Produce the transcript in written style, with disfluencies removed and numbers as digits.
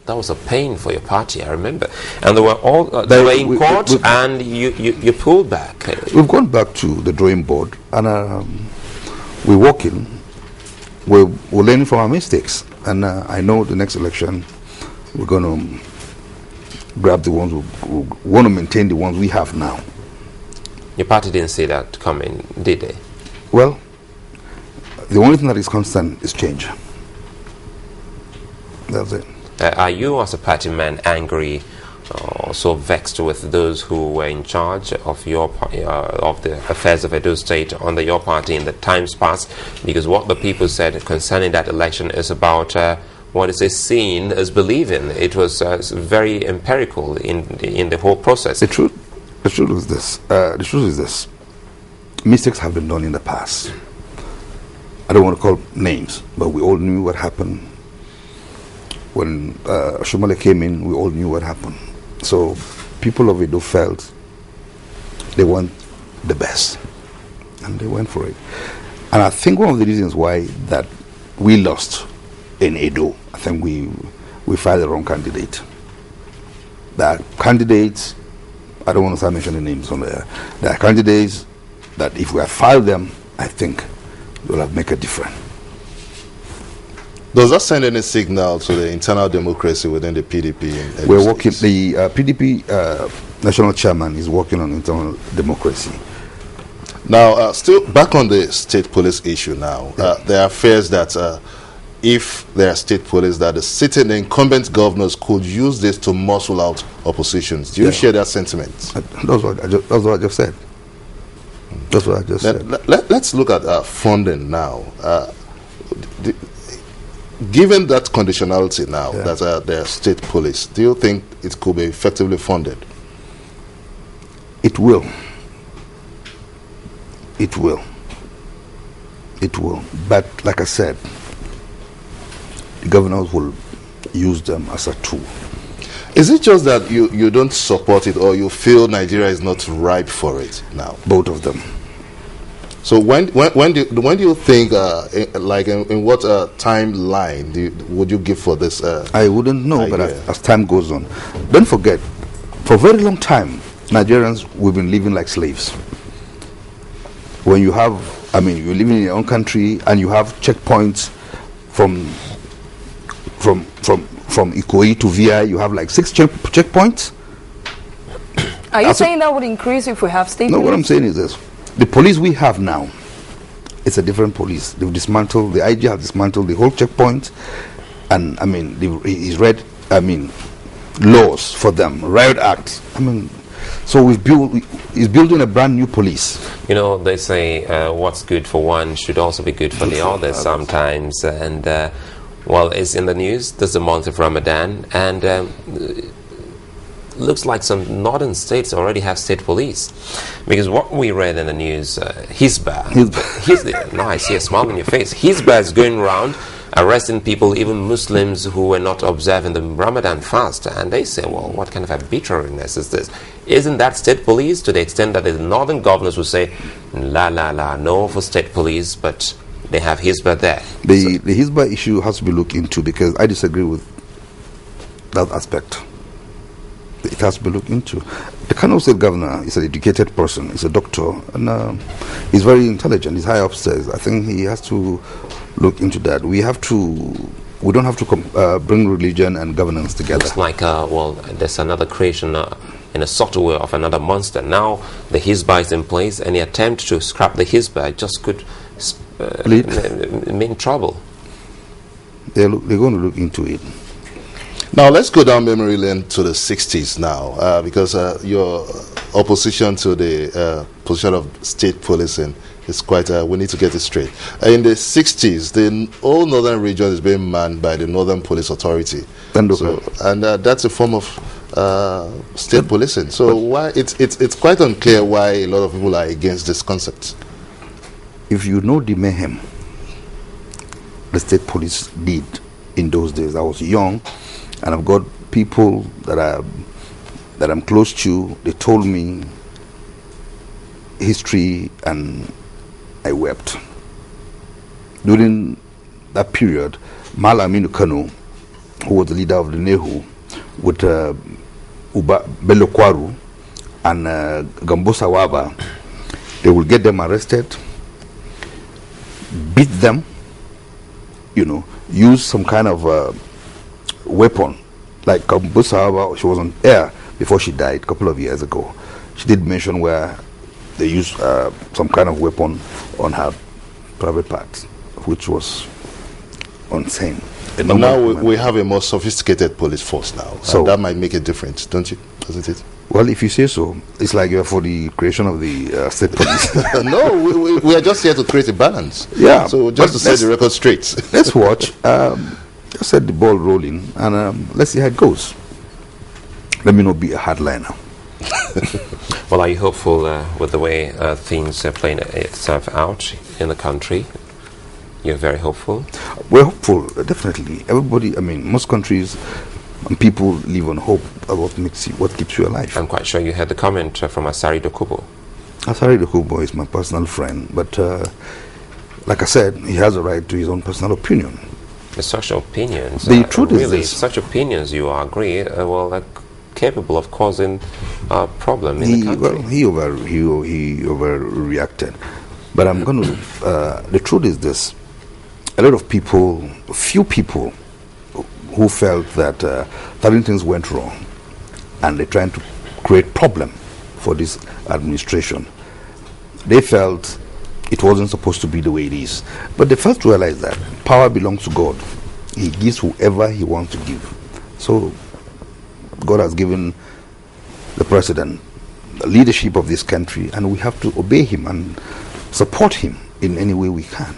That was a pain for your party, I remember. And they were all they were in court, and you pulled back. We've gone back to the drawing board, and we're working. We're learning from our mistakes, and I know the next election we're going to grab the ones we want to maintain the ones we have now. Your party didn't see that coming, did they? Well, the only thing that is constant is change. That's it. Are you, as a party man, angry or so vexed with those who were in charge of your of the affairs of Edo State under your party in the times past? Because what the people said concerning that election is about what is seen as believing. It was very empirical in the whole process. The truth is this. The truth is this. Mistakes have been done in the past. I don't want to call names, but we all knew what happened. When Shumale came in, we all knew what happened. So people of Edo felt they want the best, and they went for it. And I think one of the reasons why that we lost in Edo, I think we filed the wrong candidate. That candidates, I don't want to start mentioning names on there. There are candidates that if we had filed them, I think they will have made a difference. Does that send any signal to the internal democracy within the PDP? We're working. The PDP national chairman is working on internal democracy. Now, still back on the state police issue. Now, there are fears that if there are state police, that the sitting incumbent governors could use this to muscle out oppositions. Do you share that sentiment? That's what I just said. That's what I just said. Let's look at funding now. Given that conditionality now, that there are state police, do you think it could be effectively funded? It will. It will. It will. But like I said, the governors will use them as a tool. Is it just that you don't support it, or you feel Nigeria is not ripe for it now? Both of them. So when do you think, like in what timeline would you give for this? I wouldn't know, but as time goes on. Don't forget, for a very long time, Nigerians, we've been living like slaves. When you have, you're living in your own country and you have checkpoints from Ikoyi to VI, you have like 6 checkpoints. Are you saying that would increase if we have state police? No, what I'm saying is this. The police we have now, it's a different police. They've dismantled, the IG has dismantled the whole checkpoint, and he's read, laws for them, riot acts. So he's building a brand new police. You know, they say what's good for one should also be good for the other sometimes. And well, it's in the news. This is the month of Ramadan, and looks like some northern states already have state police, because what we read in the news, Hizbah, nice, yes, smile on your face. Hizbah is going around arresting people, even Muslims who were not observing the Ramadan fast, and they say, well, what kind of arbitrariness is this? Isn't that state police? To the extent that the northern governors will say, no for state police, but they have Hizbah there. The Hizbah issue has to be looked into, because I disagree with that aspect. It has to be looked into. The Kano State governor is an educated person. He's a doctor, and he's very intelligent. He's high upstairs. I think he has to look into that. We don't have to bring religion and governance together. It's like, there's another creation in a subtle way of another monster. Now the Hizbah is in place. Any attempt to scrap the Hizbah just could mean trouble. They're going to look into it. Now let's go down memory lane to the 60s now, because your opposition to the position of state policing is quite, we need to get it straight. In the 60s, the whole northern region is being manned by the Northern Police Authority. And that's a form of state policing. So why it's quite unclear why a lot of people are against this concept. If you know the mayhem the state police did in those days, I was young, and I've got people that I'm close to. They told me history, and I wept. During that period, Mal Aminu Kano who was the leader of the Nehu, with Bello Kwaru and Gambosa Waba, they will get them arrested, beat them, use some kind of weapon. Like Gambosa Waba, she was on air before she died a couple of years ago. She did mention where they used some kind of weapon on her private parts, which was insane. But now we have a more sophisticated police force now, so that might make a difference, don't you? Doesn't it? Well, if you say so, it's like you're for the creation of the state police. No, we are just here to create a balance. Yeah. So just to set the record straight. Let's watch. Just set the ball rolling, and let's see how it goes. Let me not be a hardliner. Well, are you hopeful with the way things are playing itself out in the country? You're very hopeful? We're hopeful, definitely. Everybody, most countries and people live on hope about what keeps you alive. I'm quite sure you heard the comment from Asari Dokubo. Asari Dokubo is my personal friend, but like I said, he has a right to his own personal opinion. Such opinions, the truth is really, this. such opinions, you agree, are capable of causing a problem in the country. Well, he overreacted. But I'm going to, the truth is this. A lot of people, few people who felt that certain things went wrong and they're trying to create problem for this administration. They felt it wasn't supposed to be the way it is. But they first realized that power belongs to God. He gives whoever he wants to give. So God has given the president the leadership of this country, and we have to obey him and support him in any way we can.